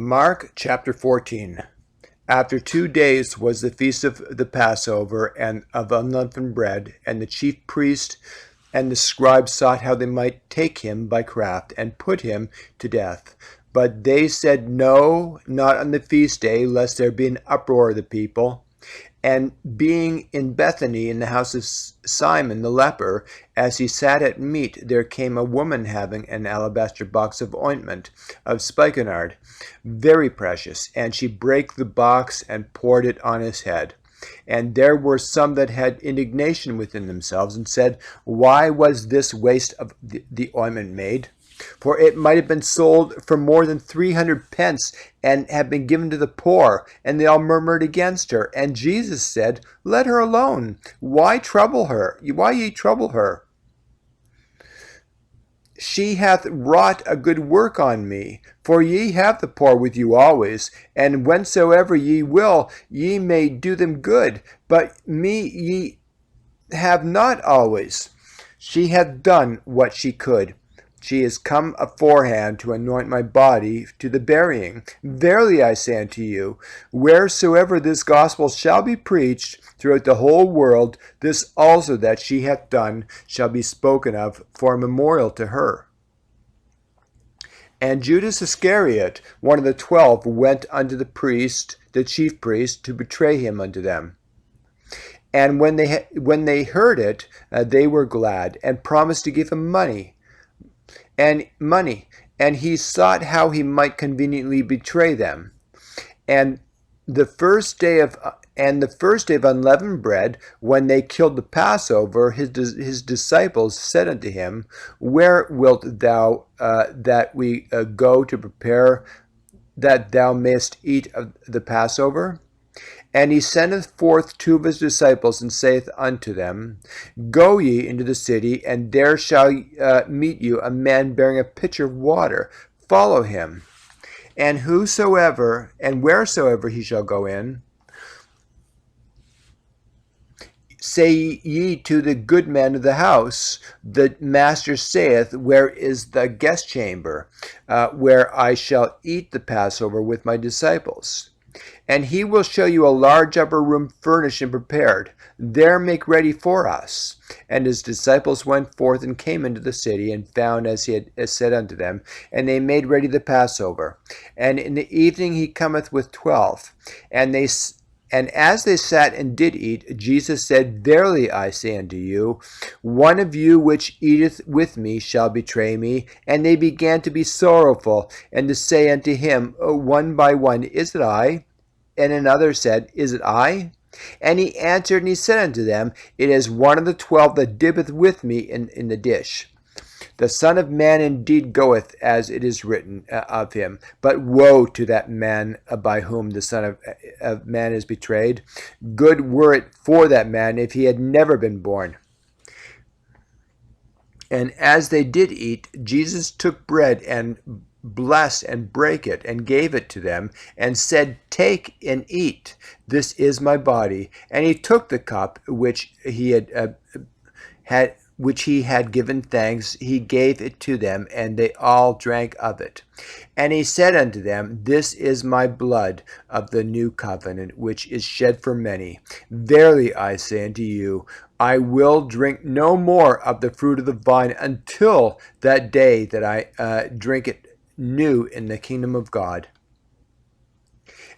Mark chapter 14. After 2 days was the feast of the Passover and of unleavened bread, and the chief priest and the scribes sought how they might take him by craft and put him to death. But they said, No, not on the feast day, lest there be an uproar of the people. And being in Bethany in the house of Simon the leper, as he sat at meat, there came a woman having an alabaster box of ointment of spikenard, very precious, and she brake the box and poured it on his head. And there were some that had indignation within themselves, and said, Why was this waste of the ointment made? For it might have been sold for more than 300 pence and have been given to the poor. And they all murmured against her. And Jesus said, Let her alone. Why trouble her? Why ye trouble her? She hath wrought a good work on me. For ye have the poor with you always, and whensoever ye will, ye may do them good. But me ye have not always. She hath done what she could. She is come aforehand to anoint my body to the burying. Verily I say unto you, wheresoever this gospel shall be preached throughout the whole world, this also that she hath done shall be spoken of for a memorial to her. And Judas Iscariot, one of the 12, went unto the chief priest, to betray him unto them. And when they heard it, they were glad, and promised to give him money. And he sought how he might conveniently betray them. And the first day of unleavened bread, when they killed the Passover, his disciples said unto him, Where wilt thou that we go to prepare that thou mayest eat of the Passover? And he sendeth forth 2 of his disciples, and saith unto them, Go ye into the city, and there shall meet you a man bearing a pitcher of water. Follow him. And whosoever and wheresoever he shall go in, say ye to the good man of the house, the master saith, Where is the guest chamber, where I shall eat the Passover with my disciples? And he will show you a large upper room furnished and prepared. There make ready for us. And his disciples went forth and came into the city, and found as he had said unto them, and they made ready the Passover. And in the evening he cometh with 12. And as they sat and did eat, Jesus said, Verily I say unto you, one of you which eateth with me shall betray me. And they began to be sorrowful, and to say unto him, one by one, Is it I? And another said, Is it I? And he answered, and he said unto them, It is one of the 12 that dippeth with me in the dish. The Son of Man indeed goeth, as it is written of him. But woe to that man by whom the Son of Man is betrayed. Good were it for that man if he had never been born. And as they did eat, Jesus took bread and blessed and brake it and gave it to them, and said, Take and eat. This is my body. And he took the cup which he had given thanks, he gave it to them, and they all drank of it. And he said unto them, This is my blood of the new covenant, which is shed for many. Verily I say unto you, I will drink no more of the fruit of the vine until that day that I drink it new in the kingdom of God.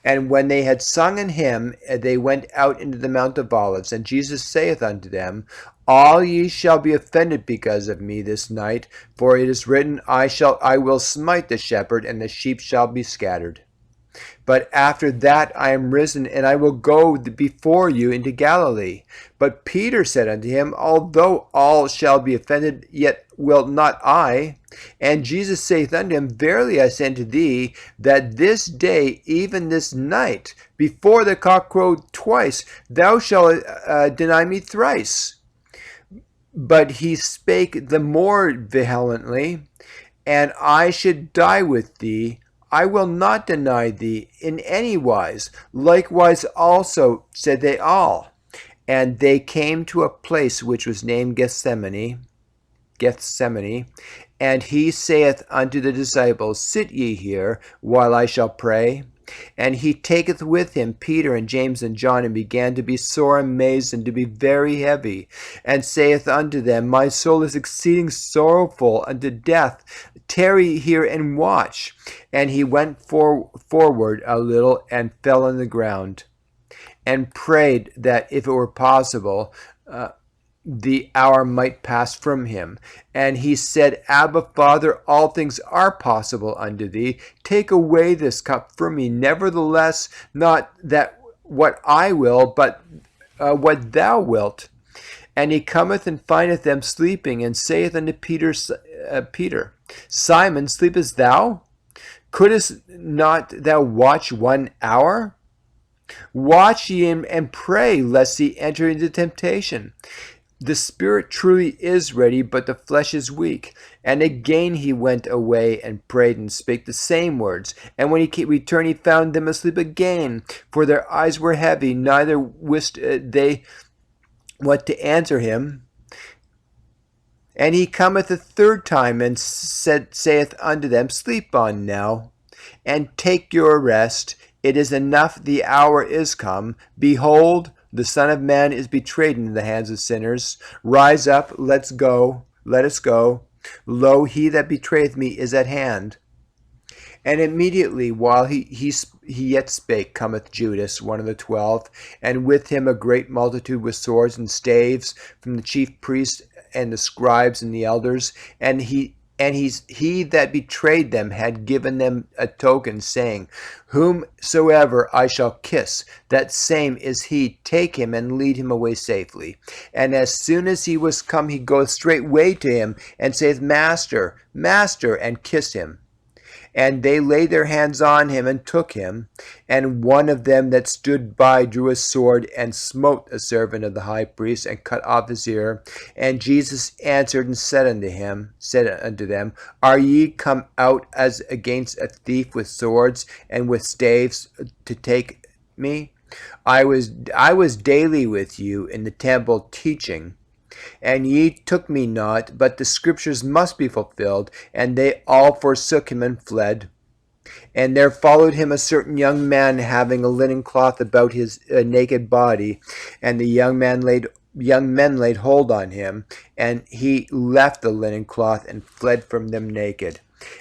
And when they had sung an hymn, they went out into the Mount of Olives. And Jesus saith unto them, All ye shall be offended because of me this night, for it is written, I will smite the shepherd, and the sheep shall be scattered. But after that I am risen, and I will go before you into Galilee. But Peter said unto him, Although all shall be offended, yet will not I. And Jesus saith unto him, Verily I say unto thee, that this day, even this night, before the cock crow twice, thou shalt deny me thrice. But he spake the more vehemently, And I should die with thee. I will not deny thee in any wise. Likewise also said they all. And they came to a place which was named Gethsemane, Gethsemane. And he saith unto the disciples, Sit ye here, while I shall pray. And he taketh with him Peter and James and John, and began to be sore amazed, and to be very heavy, and saith unto them, My soul is exceeding sorrowful unto death. Tarry here and watch. And he went forward a little, and fell on the ground, and prayed that, if it were possible, the hour might pass from him. And he said, Abba, Father, all things are possible unto thee. Take away this cup from me. Nevertheless, not that what I will, but what thou wilt. And he cometh and findeth them sleeping, and saith unto Peter, Simon, sleepest thou? Couldst not thou watch 1 hour? Watch ye and pray, lest ye enter into temptation. The spirit truly is ready, but the flesh is weak. And again he went away and prayed and spake the same words. And when he returned, he found them asleep again, for their eyes were heavy, neither wist they what to answer him. And he cometh a third time, and saith unto them, Sleep on now, and take your rest. It is enough, the hour is come. Behold, the Son of Man is betrayed into the hands of sinners. Rise up, let us go. Lo, he that betrayeth me is at hand. And immediately, while he yet spake, cometh Judas, one of the 12, and with him a great multitude with swords and staves from the chief priests and the scribes and the elders. And he that betrayed them had given them a token, saying, Whomsoever I shall kiss, that same is he. Take him and lead him away safely. And as soon as he was come, he goeth straightway to him, and saith, Master, Master, and kissed him. And they laid their hands on him and took him. And one of them that stood by drew a sword and smote a servant of the high priest and cut off his ear. And Jesus answered and said unto them, Are ye come out as against a thief with swords and with staves to take me? I was daily with you in the temple teaching, and ye took me not, but the scriptures must be fulfilled. And they all forsook him and fled. And there followed him a certain young man, having a linen cloth about his naked body. And the young men laid hold on him, and he left the linen cloth and fled from them naked.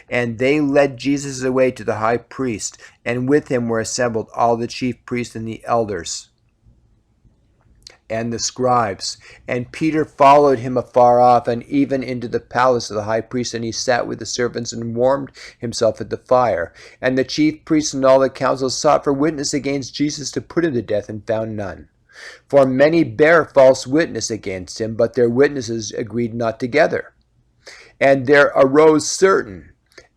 And they led Jesus away to the high priest, and with him were assembled all the chief priests and the elders and the scribes. And Peter followed him afar off, and even into the palace of the high priest, and he sat with the servants and warmed himself at the fire. And the chief priests and all the council sought for witness against Jesus to put him to death, and found none. For many bare false witness against him, but their witnesses agreed not together. And there arose certain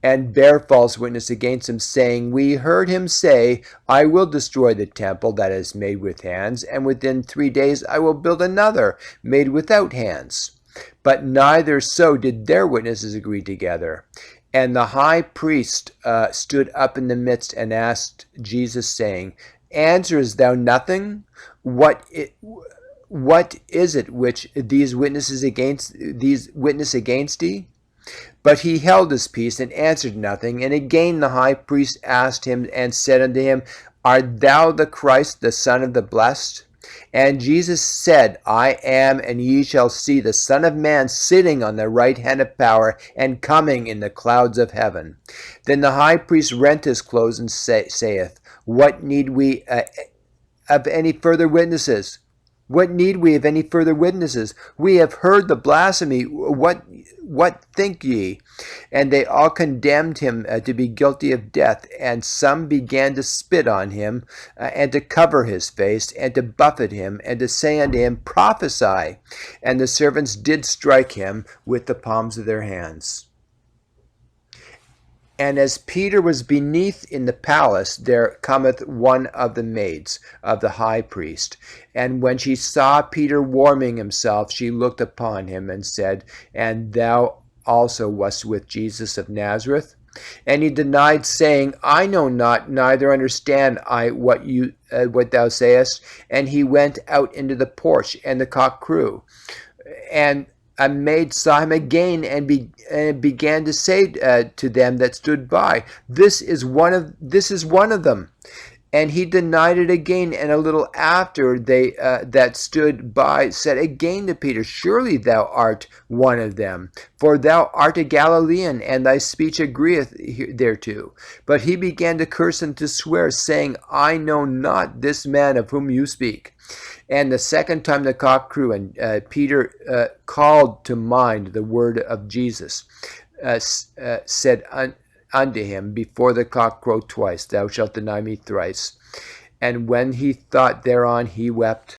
and bare false witness against him, saying, We heard him say, I will destroy the temple that is made with hands, and within 3 days I will build another made without hands. But neither so did their witnesses agree together. And the high priest stood up in the midst and asked Jesus, saying, Answerest thou nothing? What is it which these witness against thee? But he held his peace and answered nothing. And again the high priest asked him and said unto him, Art thou the Christ, the Son of the Blessed? And Jesus said, I am, and ye shall see the Son of Man sitting on the right hand of power, and coming in the clouds of heaven. Then the high priest rent his clothes, and saith, What need we of any further witnesses? What need we of any further witnesses? We have heard the blasphemy. What think ye? And they all condemned him to be guilty of death. And some began to spit on him, and to cover his face, and to buffet him, and to say unto him, Prophesy. And the servants did strike him with the palms of their hands. And as Peter was beneath in the palace, there cometh one of the maids of the high priest. And when she saw Peter warming himself, she looked upon him and said, And thou also wast with Jesus of Nazareth? And he denied, saying, I know not, neither understand I what thou sayest. And he went out into the porch, and the cock crew. And maid saw him again and began to say to them that stood by, this is one of them. And he denied it again. And a little after, they that stood by said again to Peter, surely thou art one of them, for thou art a Galilean, and thy speech agreeth thereto. But he began to curse and to swear, saying, I know not this man of whom you speak. And the second time the cock crew, and Peter called to mind the word of Jesus, said unto him, before the cock crow twice, thou shalt deny me thrice. And when he thought thereon, he wept